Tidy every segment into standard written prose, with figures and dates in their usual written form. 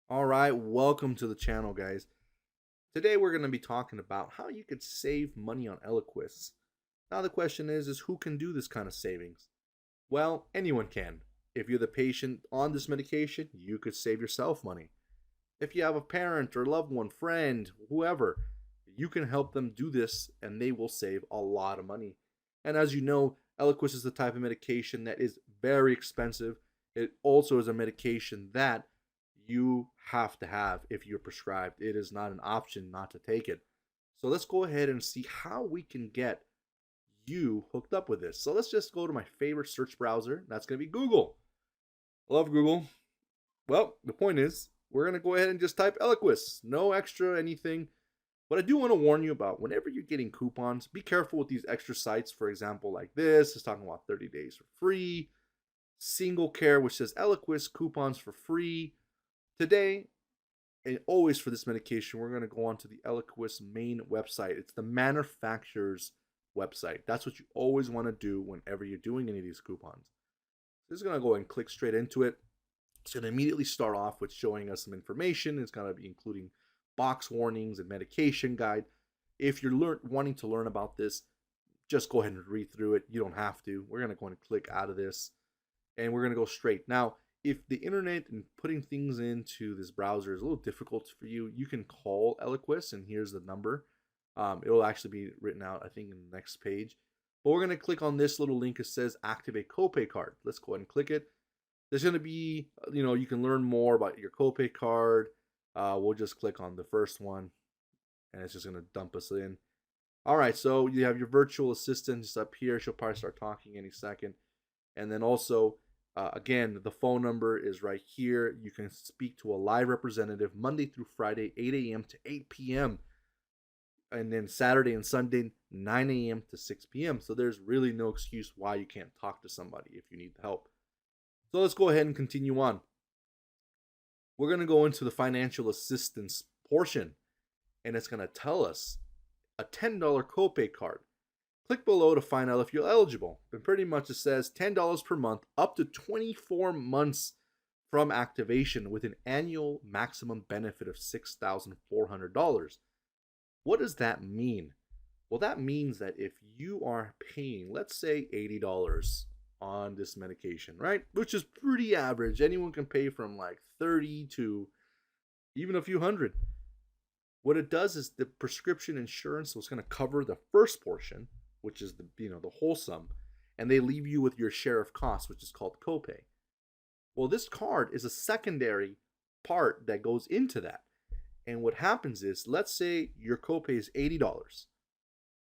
All right, welcome to the channel, guys. Today we're going to be talking about how you could save money on Eliquis. Now the question is who can do this kind of savings? Well, anyone can. If you're the patient on this medication, you could save yourself money. If you have a parent or loved one, friend, whoever, you can help them do this and they will save a lot of money. And as you know, Eliquis is the type of medication that is very expensive. It also is a medication that you have to have if you're prescribed. It is not an option not to take it. So let's go ahead and see how we can get you hooked up with this. So let's just go to my favorite search browser. That's going to be Google. I love Google. Well, the point is, we're going to go ahead and just type Eliquis. No extra anything. But I do want to warn you about whenever you're getting coupons, be careful with these extra sites. For example, like this, it's talking about 30 days for free. Single Care, which says Eliquis coupons for free. Today, and always for this medication, we're going to go on to the Eliquis main website. It's the manufacturer's website. That's what you always want to do whenever you're doing any of these coupons. This is going to go and click straight into it. It's going to immediately start off with showing us some information. It's going to be including box warnings and medication guide. If you're wanting to learn about this, just go ahead and read through it. You don't have to. We're going to go and click out of this, and we're going to go straight. Now, if the internet and putting things into this browser is a little difficult for you, you can call Eliquis, and here's the number. It'll actually be written out, I think, in the next page. But we're going to click on this little link. It says activate copay card. Let's go ahead and click it. There's going to be, you can learn more about your copay card. We'll just click on the first one, and it's just going to dump us in. All right, so you have your virtual assistant just up here. She'll probably start talking any second. And then also, again, the phone number is right here. You can speak to a live representative Monday through Friday, 8 a.m. to 8 p.m. And then Saturday and Sunday, 9 a.m. to 6 p.m. So there's really no excuse why you can't talk to somebody if you need help. So let's go ahead and continue on. We're going to go into the financial assistance portion, and it's going to tell us a $10 copay card. Click below to find out if you're eligible. But pretty much it says $10 per month up to 24 months from activation with an annual maximum benefit of $6,400. What does that mean? Well, that means that if you are paying, let's say $80 on this medication, right? Which is pretty average. Anyone can pay from like 30 to even a few hundred. What it does is the prescription insurance was going to cover the first portion, which is the whole sum, and they leave you with your share of costs, which is called copay. Well, this card is a secondary part that goes into that. And what happens is, let's say your copay is $80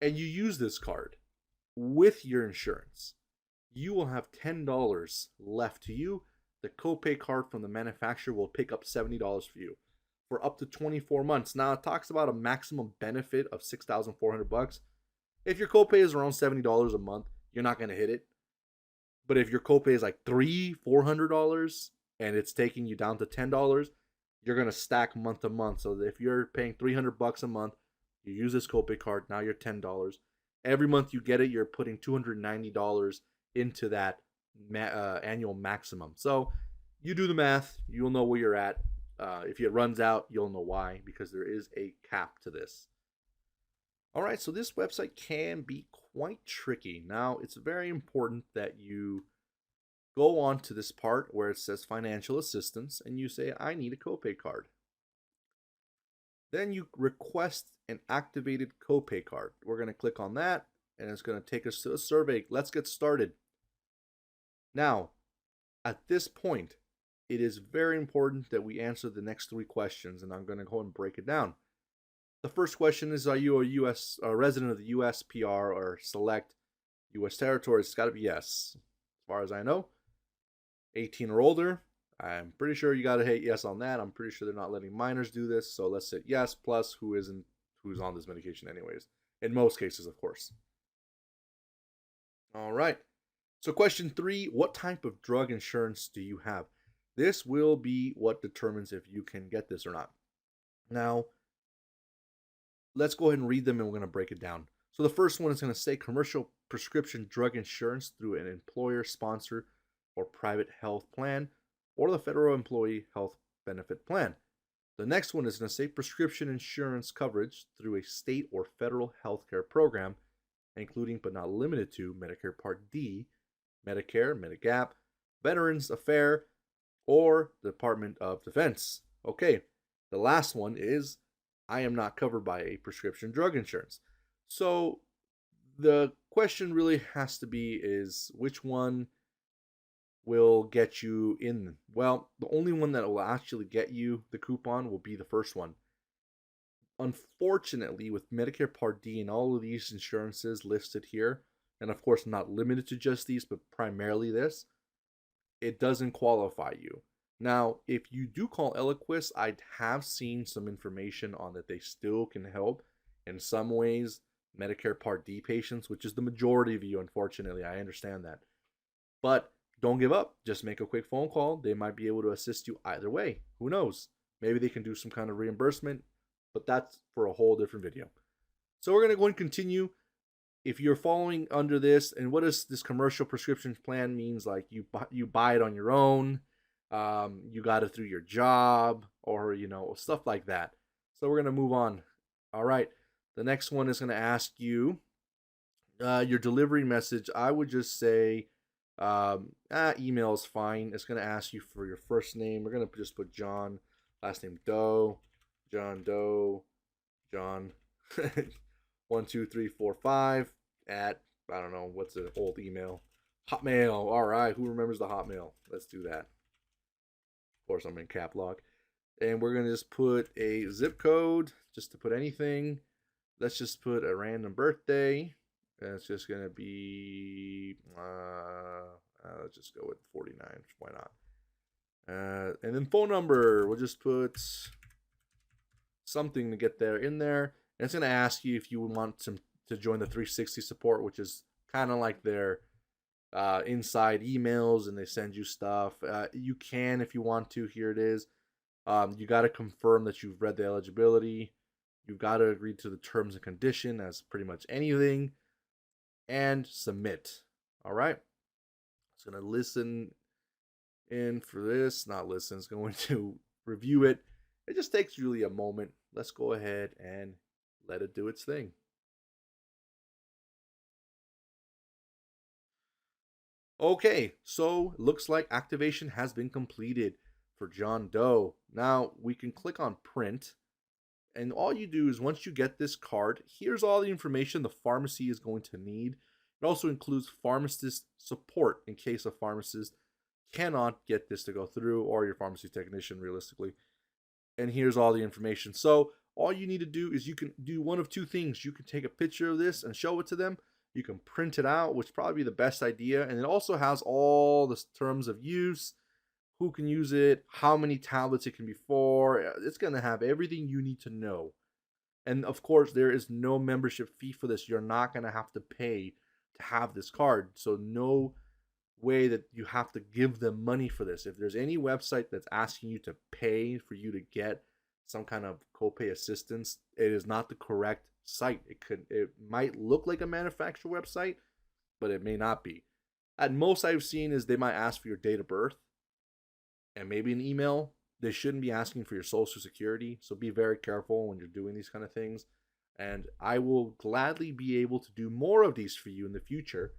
and you use this card with your insurance. You will have $10 left to you. The copay card from the manufacturer will pick up $70 for you for up to 24 months. Now, it talks about a maximum benefit of $6,400. If your copay is around $70 a month, you're not going to hit it. But if your copay is like $400 and it's taking you down to $10, you're going to stack month to month. So if you're paying $300 a month, you use this copay card, now you're $10. Every month you get it, you're putting $290 into that annual maximum. So you do the math, you'll know where you're at. If it runs out, you'll know why, because there is a cap to this. All right, so this website can be quite tricky. Now, it's very important that you go on to this part where it says financial assistance and you say, I need a copay card. Then you request an activated copay card. We're going to click on that and it's going to take us to a survey. Let's get started. Now, at this point, it is very important that we answer the next three questions, and I'm going to go and break it down. The first question is, are you a resident of the U.S., PR, or select U.S. territories? It's got to be yes. As far as I know, 18 or older. I'm pretty sure you got to hit yes on that. I'm pretty sure they're not letting minors do this, so let's hit yes, plus who's on this medication anyways. In most cases, of course. All right. So question 3, what type of drug insurance do you have? This will be what determines if you can get this or not. Now, let's go ahead and read them and we're going to break it down. So the first one is going to say commercial prescription drug insurance through an employer sponsor or private health plan or the federal employee health benefit plan. The next one is going to say prescription insurance coverage through a state or federal healthcare program, including but not limited to Medicare Part D, Medicare, Medigap, Veterans Affairs, or the Department of Defense. Okay, the last one is I am not covered by a prescription drug insurance. So the question really has to be is which one will get you in? Well, the only one that will actually get you the coupon will be the first one. Unfortunately, with Medicare Part D and all of these insurances listed here, and of course not limited to just these, but primarily this, it doesn't qualify you. Now, if you do call Eliquis, I have seen some information on that they still can help in some ways Medicare Part D patients, which is the majority of you, unfortunately. I understand that. But don't give up. Just make a quick phone call. They might be able to assist you either way. Who knows? Maybe they can do some kind of reimbursement, but that's for a whole different video. So we're going to go and continue. If you're following under this, and what does this commercial prescription plan means? Like you buy it on your own, you got it through your job, or stuff like that. So we're going to move on. All right. The next one is going to ask you your delivery message. I would just say email is fine. It's going to ask you for your first name. We're going to just put John, last name Doe, John Doe, John 1 2 3 4 5 at, I don't know, what's an old email? Hotmail. All right, who remembers the Hotmail? Let's do that. Of course, I'm in cap lock. And we're going to just put a zip code, just to put anything. Let's just put a random birthday. And it's just going to be, let's just go with 49. Why not? And then phone number, we'll just put something to get there in there. And it's going to ask you if you want to join the 360 support, which is kind of like their inside emails, and they send you stuff. You can if you want to. Here it is. You got to confirm that you've read the eligibility. You've got to agree to the terms and condition as pretty much anything, and submit. All right. It's going to listen in for this. Not listen. It's going to review it. It just takes really a moment. Let's go ahead and let it do its thing. Okay, so looks like activation has been completed for John Doe. Now we can click on print, and all you do is once you get this card, here's all the information the pharmacy is going to need. It also includes pharmacist support in case a pharmacist cannot get this to go through, or your pharmacy technician realistically. And here's all the information. So all you need to do is you can do one of two things. You can take a picture of this and show it to them. You can print it out, which is probably the best idea. And it also has all the terms of use, who can use it, how many tablets it can be for. It's going to have everything you need to know. And of course, there is no membership fee for this. You're not going to have to pay to have this card. So no way that you have to give them money for this. If there's any website that's asking you to pay for you to get some kind of copay assistance, it is not the correct site. It might look like a manufacturer website, but it may not be. At most I've seen is they might ask for your date of birth and maybe an email. They shouldn't be asking for your social security, so be very careful when you're doing these kind of things. And I will gladly be able to do more of these for you in the future.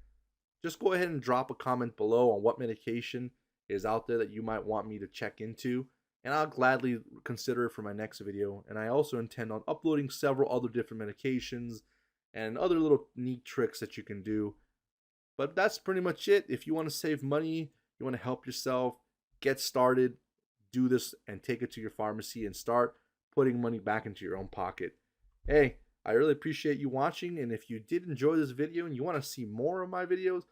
Just go ahead and drop a comment below on what medication is out there that you might want me to check into, and I'll gladly consider it for my next video. And I also intend on uploading several other different medications and other little neat tricks that you can do. But that's pretty much it. If you want to save money, you want to help yourself, get started, do this and take it to your pharmacy and start putting money back into your own pocket. Hey, I really appreciate you watching, and if you did enjoy this video and you want to see more of my videos,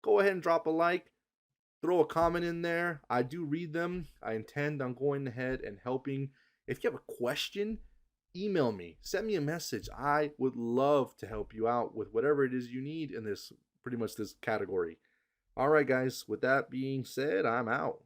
go ahead and drop a like, throw a comment in there. I do read them. I intend on going ahead and helping. If you have a question, email me, send me a message. I would love to help you out with whatever it is you need in this, pretty much this category. All right, guys, with that being said, I'm out.